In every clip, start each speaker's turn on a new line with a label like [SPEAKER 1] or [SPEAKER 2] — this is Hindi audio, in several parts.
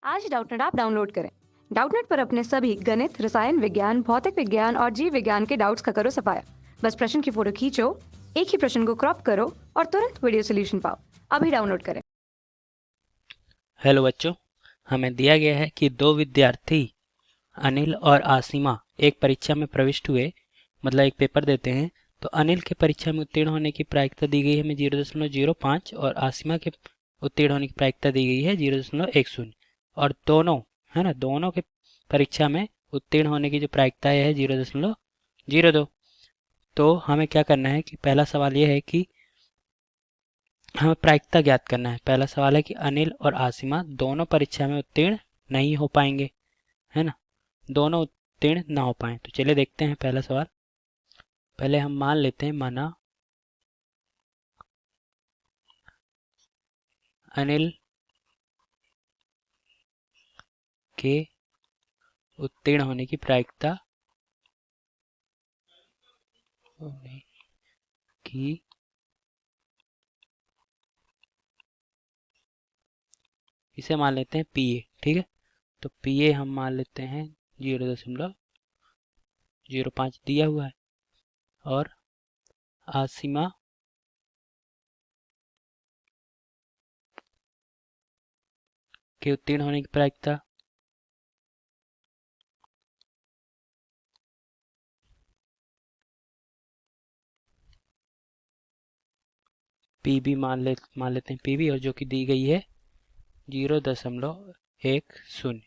[SPEAKER 1] आज डाउटनेट ऐप डाउनलोड करें। डाउटनेट पर अपने सभी गणित, रसायन विज्ञान, भौतिक विज्ञान और जीव विज्ञान के डाउट्स का करो सफाया। बस प्रश्न की फोटो खींचो, एक ही प्रश्न को क्रॉप करो और तुरंत वीडियो सोल्यूशन पाओ। अभी डाउनलोड करें।
[SPEAKER 2] हेलो बच्चों, हमें दिया गया है कि दो विद्यार्थी अनिल और आसिमा एक परीक्षा में प्रविष्ट हुए, मतलब एक पेपर देते हैं। तो अनिल के परीक्षा में उत्तीर्ण होने की प्रायिकता दी गई है हमें 0.05 और आसिमा के उत्तीर्ण होने की प्रायिकता दी गई है 0.10 और दोनों है ना, दोनों के परीक्षा में उत्तीर्ण होने की जो प्रायिकता है 0.02। तो हमें क्या करना है कि पहला सवाल यह है कि हमें प्रायिकता ज्ञात करना है। पहला सवाल है कि अनिल और आसिमा दोनों परीक्षा में उत्तीर्ण नहीं हो पाएंगे, है ना, दोनों उत्तीर्ण ना हो पाए। तो चलिए देखते हैं पहला सवाल। पहले हम मान लेते हैं, माना अनिल के उत्तीर्ण होने की प्रायिकता होने की इसे मान लेते हैं पी ए। ठीक है, तो पी ए हम मान लेते हैं 0.05 दिया हुआ है और आसिमा के उत्तीर्ण होने की प्रायिकता पी बी मान लेते हैं पी बी, और जो कि दी गई है 0.10।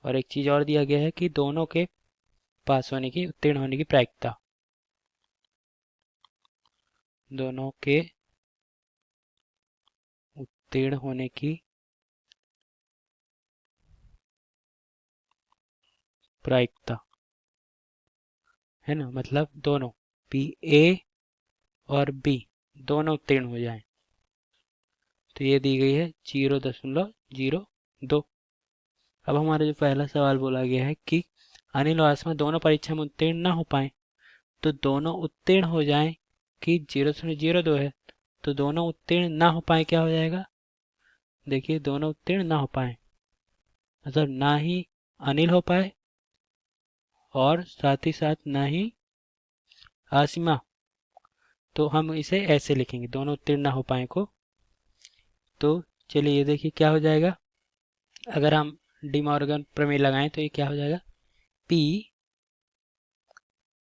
[SPEAKER 2] और एक चीज और दिया गया है कि दोनों के पास होने की, उत्तीर्ण होने की प्रायिकता, दोनों के उत्तीर्ण होने की प्रायिकता, है ना, मतलब दोनों पी ए और बी दोनों उत्तीर्ण हो जाएं। तो ये दी गई है 0.02। अब हमारा जो पहला सवाल बोला गया है कि अनिल और आसमा दोनों परीक्षा में उत्तीर्ण ना हो पाए, तो दोनों उत्तीर्ण हो जाएं कि 0.02 है, तो दोनों उत्तीर्ण ना हो पाए क्या हो जाएगा। देखिए, दोनों उत्तीर्ण ना हो पाए मतलब ना ही अनिल हो पाए और साथ ही साथ ना ही आसिमा। तो हम इसे ऐसे लिखेंगे, दोनों उत्तीर्ण ना हो पाए को। तो चलिए ये देखिए क्या हो जाएगा। अगर हम डी मॉर्गन प्रमेय लगाएं तो ये क्या हो जाएगा, पी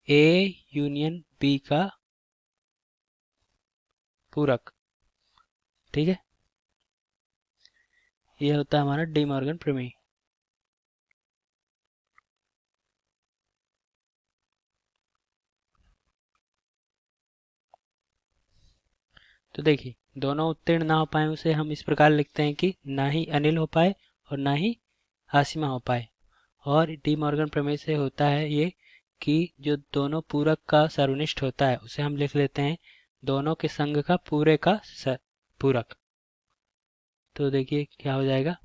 [SPEAKER 2] ए यूनियन बी का पूरक। ठीक है, ये होता है हमारा डी मॉर्गन प्रमेय। तो देखिए, दोनों उत्तीर्ण ना हो पाए उसे हम इस प्रकार लिखते हैं कि ना ही अनिल हो पाए और ना ही आसिमा हो पाए। और डी मॉर्गन प्रमेय से होता है ये कि जो दोनों पूरक का सर्वनिष्ठ होता है उसे हम लिख लेते हैं दोनों के संघ का पूरे का पूरक। तो देखिए क्या हो जाएगा,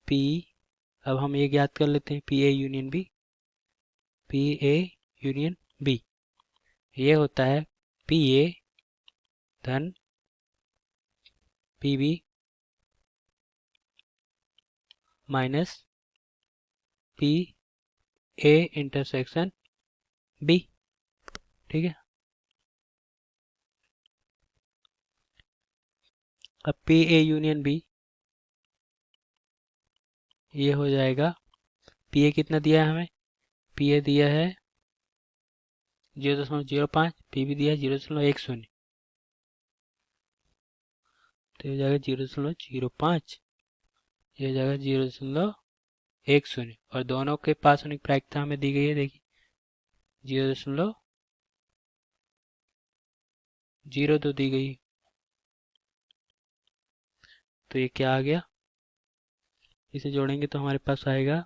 [SPEAKER 2] पी, अब हम ये ज्ञात कर लेते हैं P A union B, P A union B ये होता है पी ए धन P B minus P A intersection B. ठीक है, अब पी ए यूनियन बी ये हो जाएगा, पी ए कितना दिया है हमें, पी ए दिया है 0.05, पी बी दिया है 0.10। तो ये हो जाएगा 0.05, ये हो जाएगा 0.10 और दोनों के पास होने की प्रायिकता हमें दी गई है, देखिए 0.02 दी गई। तो ये क्या आ गया, इसे जोड़ेंगे तो हमारे पास आएगा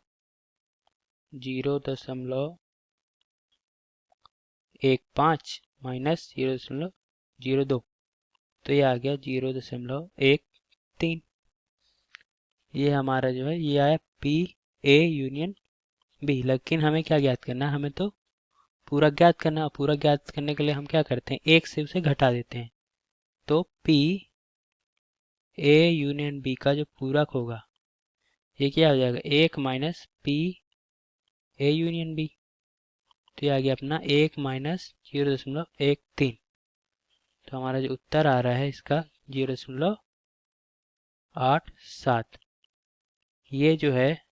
[SPEAKER 2] 0.15 माइनस 0.02। तो ये आ गया 0.13। ये हमारा जो है ये आया पी ए यूनियन बी। लेकिन हमें क्या ज्ञात करना है, हमें तो पूरा ज्ञात करना है। पूरा ज्ञात करने के लिए हम क्या करते हैं, एक से उसे घटा देते हैं। तो पी ए यूनियन बी का जो पूरक होगा ये क्या हो जाएगा, 1 minus P A union B. तो ये आ गया अपना 1 माइनस 0.13। तो हमारा जो उत्तर आ रहा है इसका 0.87। ये जो है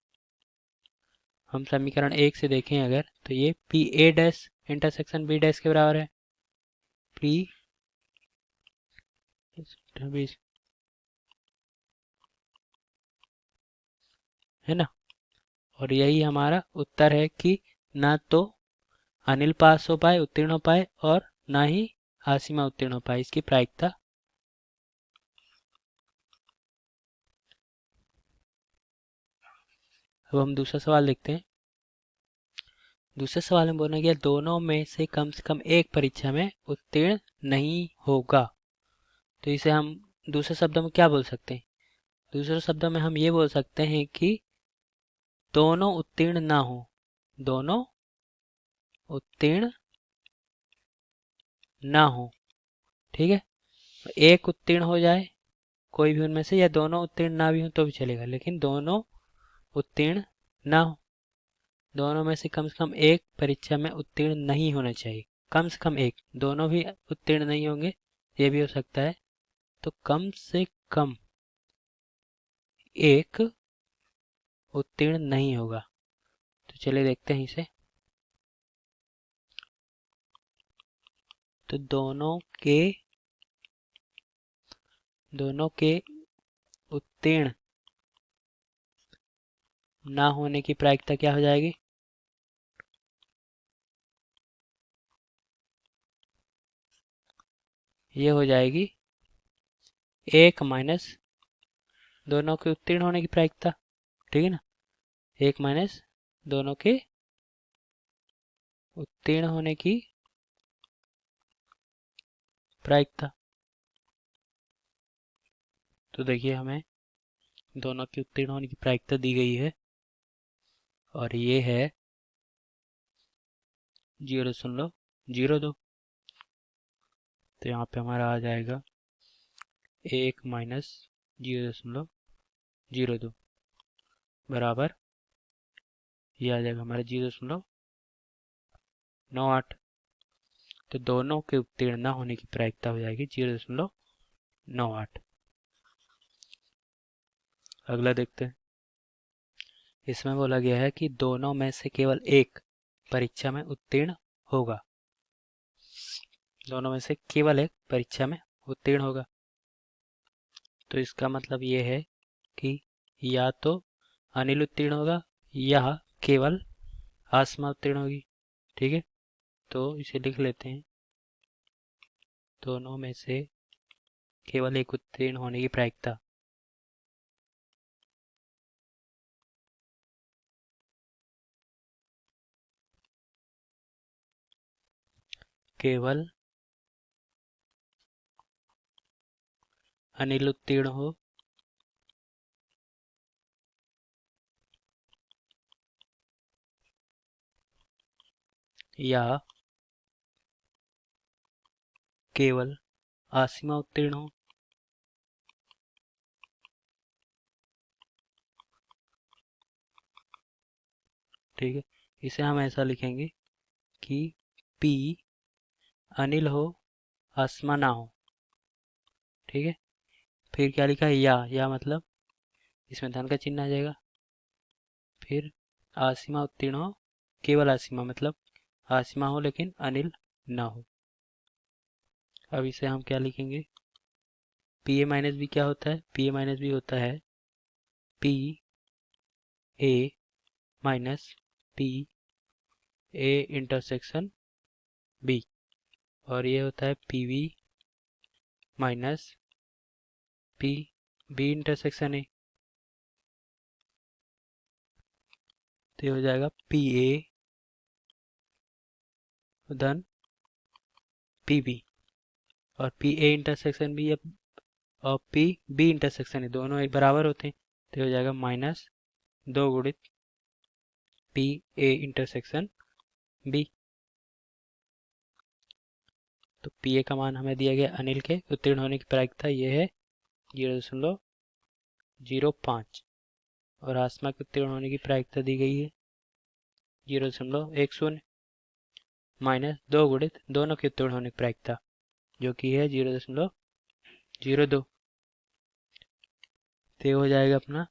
[SPEAKER 2] हम समीकरण 1 से देखें अगर, तो ये P A dash intersection B dash के बराबर है। पी है ना। और यही हमारा उत्तर है कि ना तो अनिल पास हो पाए, उत्तीर्ण हो पाए, और ना ही आसिमा उत्तीर्ण हो पाए। इसकी प्रायिकता अब हम दूसरा सवाल देखते हैं। दूसरे सवाल में बोला गया दोनों में से कम एक परीक्षा में उत्तीर्ण नहीं होगा। तो इसे हम दूसरे शब्दों में क्या बोल सकते हैं? दूसरे शब्दों में हम ये बोल सकते हैं कि दोनों उत्तीर्ण ना हो, दोनों उत्तीर्ण ना हो। ठीक है, एक उत्तीर्ण हो जाए कोई भी उनमें से, या दोनों उत्तीर्ण ना भी हो तो भी चलेगा, लेकिन दोनों उत्तीर्ण ना हो। दोनों में से कम एक परीक्षा में उत्तीर्ण नहीं होना चाहिए। कम से कम एक, दोनों भी उत्तीर्ण नहीं होंगे ये भी हो सकता है। तो कम से कम एक उत्तीर्ण नहीं होगा। तो चलिए देखते हैं इसे। तो दोनों के उत्तीर्ण ना होने की प्रायिकता क्या हो जाएगी? ये हो जाएगी 1 माइनस दोनों के उत्तीर्ण होने की प्रायिकता। ठीक है ना, 1 माइनस दोनों के उत्तीर्ण होने की प्रायिकता। तो देखिए हमें दोनों की उत्तीर्ण होने की प्रायिकता दी गई है, और ये है 0.02। तो यहाँ पे हमारा आ जाएगा 1 माइनस 0.02 बराबर, ये आ जाएगा हमारा 0.98। तो दोनों के उत्तीर्ण ना होने की प्रायिकता हो जाएगी 0.98। अगला देखते हैं। इसमें बोला गया है कि दोनों में से केवल एक परीक्षा में उत्तीर्ण होगा। दोनों में से केवल एक परीक्षा में उत्तीर्ण होगा। तो इसका मतलब ये है कि या तो अनिल उत्तीर्ण होगा या केवल आसमा उत्तीर्ण होगी। ठीक है, तो इसे लिख लेते हैं। दोनों में से केवल एक उत्तीर्ण होने की प्रायिकता केवल अनिल उत्तीर्ण हो या केवल आसिमा उत्तीर्ण हो। ठीक है, इसे हम ऐसा लिखेंगे कि P अनिल हो आसमा ना हो। ठीक है, फिर क्या लिखा है, या मतलब इसमें धन का चिन्ह आ जाएगा। फिर आसिमा उत्तीर्ण हो, केवल आसिमा मतलब आसिमा हो लेकिन अनिल ना हो। अब इसे हम क्या लिखेंगे, पी ए माइनस बी क्या होता है? पी ए माइनस बी होता है P A minus P A intersection B, और ये होता है P B minus P B intersection A. तो ये हो जाएगा पी ए धन पी बी, और पी ए इंटरसेक्शन बी और पी बी इंटरसेक्शन ए दोनों एक बराबर होते हैं। तो हो जाएगा माइनस 2 गुणित पी ए इंटरसेक्शन बी। तो पी ए का मान हमें दिया गया, अनिल के उत्तीर्ण होने की प्रायिकता ये है 0.05 और आसमा के उत्तीर्ण होने की प्रायिकता दी गई है 0.10 माइनस 2 गुणित दोनों के उत्तीर्ण होने की प्रायिकता जो कि है 0.02। तो हो जाएगा अपना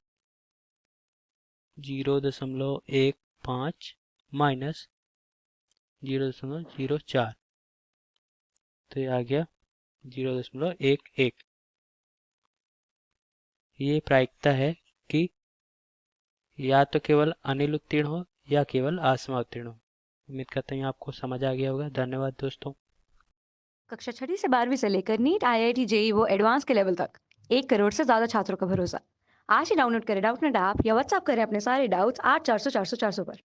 [SPEAKER 2] 0.15 माइनस 0.04, तो ये आ गया 0.11। ये प्रायिकता है कि या तो केवल अनिल उत्तीर्ण हो या केवल आसमा उत्तीर्ण हो। उम्मीद करता हूँ आपको समझ आ गया होगा। धन्यवाद दोस्तों।
[SPEAKER 1] कक्षा 6वीं से 12वीं से लेकर नीट, IIT, जेई वो एडवांस के लेवल तक 1 करोड़ से ज्यादा छात्रों का भरोसा। आज ही डाउनलोड करें डाउटनेट ऐप या व्हाट्सएप करें अपने सारे डाउट्स 8400 400 400 पर।